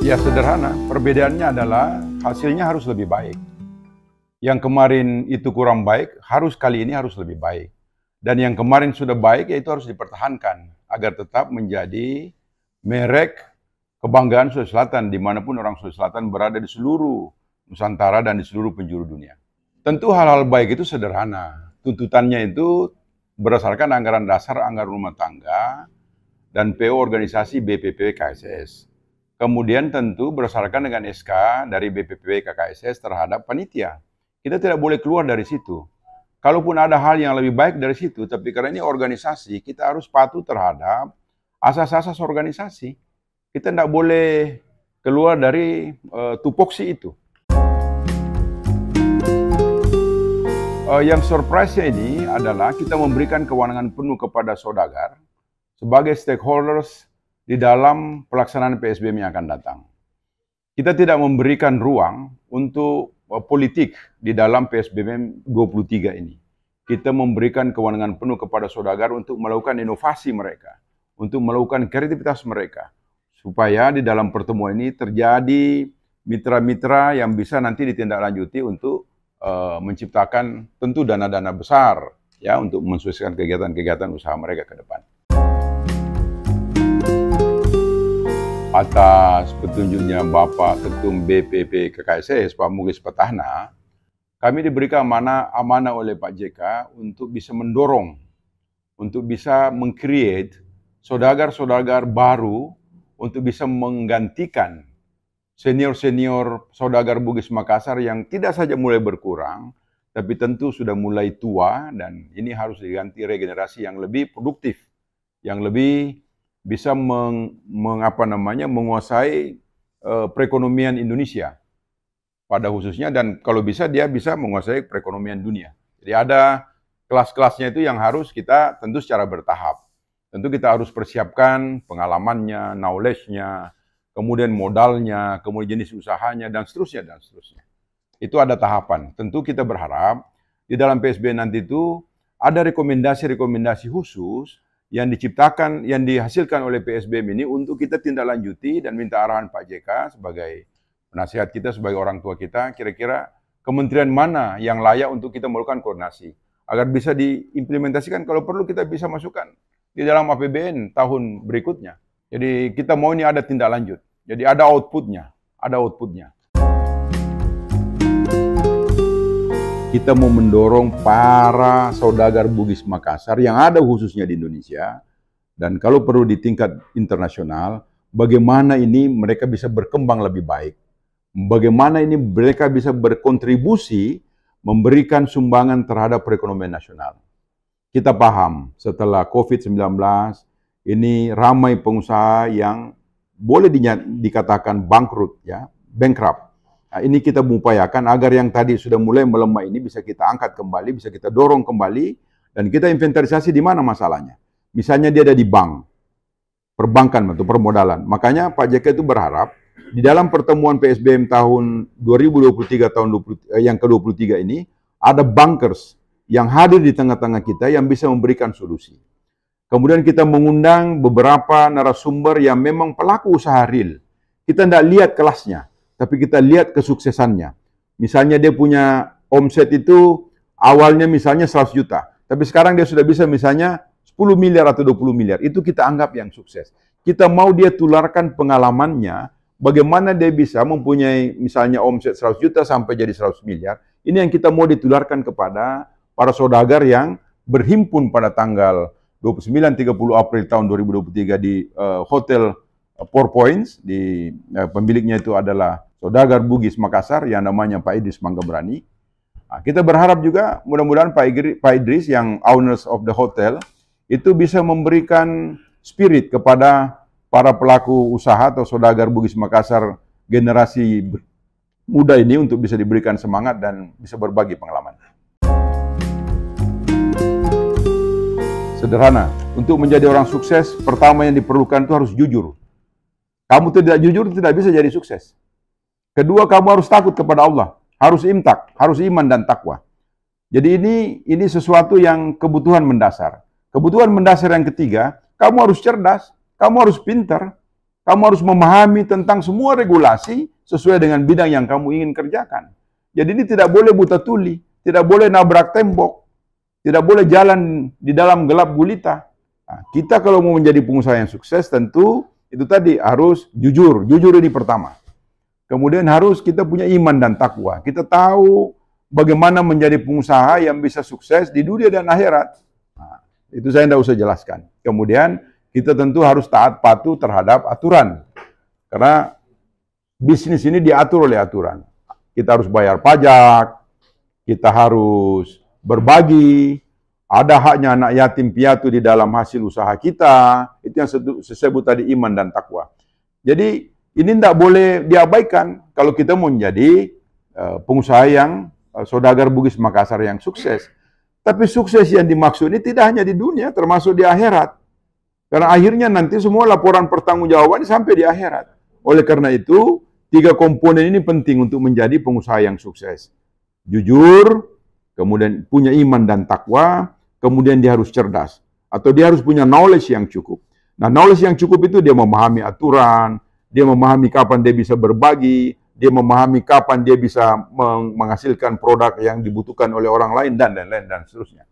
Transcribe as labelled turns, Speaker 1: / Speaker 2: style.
Speaker 1: Ya sederhana, perbedaannya adalah hasilnya harus lebih baik. Yang kemarin itu kurang baik, kali ini harus lebih baik. Dan yang kemarin sudah baik, yaitu harus dipertahankan agar tetap menjadi merek kebanggaan Sulawesi Selatan, dimanapun orang Sulawesi Selatan berada di seluruh Nusantara dan di seluruh penjuru dunia. Tentu hal-hal baik itu sederhana. Tuntutannya itu berdasarkan anggaran dasar, anggaran rumah tangga, dan PO organisasi BPPW KSS. Kemudian tentu berdasarkan dengan SK dari BPPW KKSS terhadap panitia. Kita tidak boleh keluar dari situ. Kalaupun ada hal yang lebih baik dari situ, tapi karena ini organisasi, kita harus patuh terhadap asas-asas organisasi. Kita tidak boleh keluar dari tupoksi itu. Yang surprise-nya ini adalah kita memberikan kewenangan penuh kepada Saudagar sebagai stakeholders di dalam pelaksanaan PSBM yang akan datang. Kita tidak memberikan ruang untuk politik di dalam PSBM 23 ini. Kita memberikan kewenangan penuh kepada Saudagar untuk melakukan inovasi mereka, untuk melakukan kreativitas mereka, supaya di dalam pertemuan ini terjadi mitra-mitra yang bisa nanti ditindaklanjuti untuk menciptakan tentu dana-dana besar ya untuk mensukseskan kegiatan-kegiatan usaha mereka ke depan. Atas petunjuknya Bapak Ketum BPP KKSS, Pak Mugis Petahana, kami diberikan amanah oleh Pak JK untuk bisa mendorong, untuk bisa meng-create saudagar-saudagar baru untuk bisa menggantikan senior-senior saudagar Bugis Makassar yang tidak saja mulai berkurang, tapi tentu sudah mulai tua dan ini harus diganti regenerasi yang lebih produktif, yang lebih bisa menguasai perekonomian Indonesia pada khususnya, dan kalau bisa dia bisa menguasai perekonomian dunia. Jadi ada kelas-kelasnya itu yang harus kita tentu secara bertahap. Tentu kita harus persiapkan pengalamannya, knowledge-nya, kemudian modalnya, kemudian jenis usahanya, dan seterusnya, dan seterusnya. Itu ada tahapan. Tentu kita berharap di dalam PSBM nanti itu ada rekomendasi-rekomendasi khusus yang diciptakan, yang dihasilkan oleh PSBM ini untuk kita tindak lanjuti dan minta arahan Pak JK sebagai penasihat kita, sebagai orang tua kita, kira-kira kementerian mana yang layak untuk kita melakukan koordinasi, agar bisa diimplementasikan, kalau perlu kita bisa masukkan di dalam APBN tahun berikutnya. Jadi kita mau ini ada tindak lanjut, jadi ada outputnya, Kita mau mendorong para saudagar Bugis Makassar yang ada khususnya di Indonesia, dan kalau perlu di tingkat internasional, bagaimana ini mereka bisa berkembang lebih baik, bagaimana ini mereka bisa berkontribusi, memberikan sumbangan terhadap perekonomian nasional. Kita paham setelah COVID-19, ini ramai pengusaha yang boleh dikatakan bangkrut, ya, bankrupt. Nah, ini kita mengupayakan agar yang tadi sudah mulai melemah ini bisa kita angkat kembali, bisa kita dorong kembali, dan kita inventarisasi di mana masalahnya. Misalnya dia ada di bank, perbankan atau permodalan. Makanya Pak JK itu berharap di dalam pertemuan PSBM tahun 2023 yang ke-23 ini ada bankers yang hadir di tengah-tengah kita yang bisa memberikan solusi. Kemudian kita mengundang beberapa narasumber yang memang pelaku usaha real. Kita tidak lihat kelasnya, tapi kita lihat kesuksesannya. Misalnya dia punya omset itu awalnya misalnya 100 juta, tapi sekarang dia sudah bisa misalnya 10 miliar atau 20 miliar. Itu kita anggap yang sukses. Kita mau dia tularkan pengalamannya, bagaimana dia bisa mempunyai misalnya omset 100 juta sampai jadi 100 miliar. Ini yang kita mau ditularkan kepada para saudagar yang berhimpun pada tanggal 29-30 April tahun 2023 di Hotel 4 Points, di pemiliknya itu adalah Saudagar Bugis Makassar yang namanya Pak Idris Manggabrani. Nah, kita berharap juga mudah-mudahan Pak Idris yang owners of the hotel itu bisa memberikan spirit kepada para pelaku usaha atau Saudagar Bugis Makassar generasi muda ini untuk bisa diberikan semangat dan bisa berbagi pengalaman. Sederhana, untuk menjadi orang sukses, pertama yang diperlukan itu harus jujur. Kamu tidak jujur, tidak bisa jadi sukses. Kedua, kamu harus takut kepada Allah, harus imtak, harus iman dan takwa. Jadi ini sesuatu yang kebutuhan mendasar. Kebutuhan mendasar yang ketiga, kamu harus cerdas, kamu harus pintar. Kamu harus memahami tentang semua regulasi sesuai dengan bidang yang kamu ingin kerjakan. Jadi ini tidak boleh buta tuli, tidak boleh nabrak tembok, tidak boleh jalan di dalam gelap gulita. Nah, kita kalau mau menjadi pengusaha yang sukses tentu itu tadi harus jujur. Jujur ini pertama. Kemudian harus kita punya iman dan takwa. Kita tahu bagaimana menjadi pengusaha yang bisa sukses di dunia dan akhirat. Nah, itu saya tidak usah jelaskan. Kemudian kita tentu harus taat patuh terhadap aturan. Karena bisnis ini diatur oleh aturan. Kita harus bayar pajak, kita harus berbagi, ada haknya anak yatim piatu di dalam hasil usaha kita. Itu yang saya sebut tadi iman dan takwa. Jadi ini tidak boleh diabaikan kalau kita mau menjadi pengusaha yang saudagar Bugis Makassar yang sukses. Tapi sukses yang dimaksud ini tidak hanya di dunia, termasuk di akhirat. Karena akhirnya nanti semua laporan pertanggungjawaban sampai di akhirat. Oleh karena itu, 3 komponen ini penting untuk menjadi pengusaha yang sukses. Jujur, kemudian punya iman dan takwa, kemudian dia harus cerdas. Atau dia harus punya knowledge yang cukup. Nah, knowledge yang cukup itu dia memahami aturan, dia memahami kapan dia bisa berbagi, dia memahami kapan dia bisa menghasilkan produk yang dibutuhkan oleh orang lain, dan lain-lain, dan seterusnya.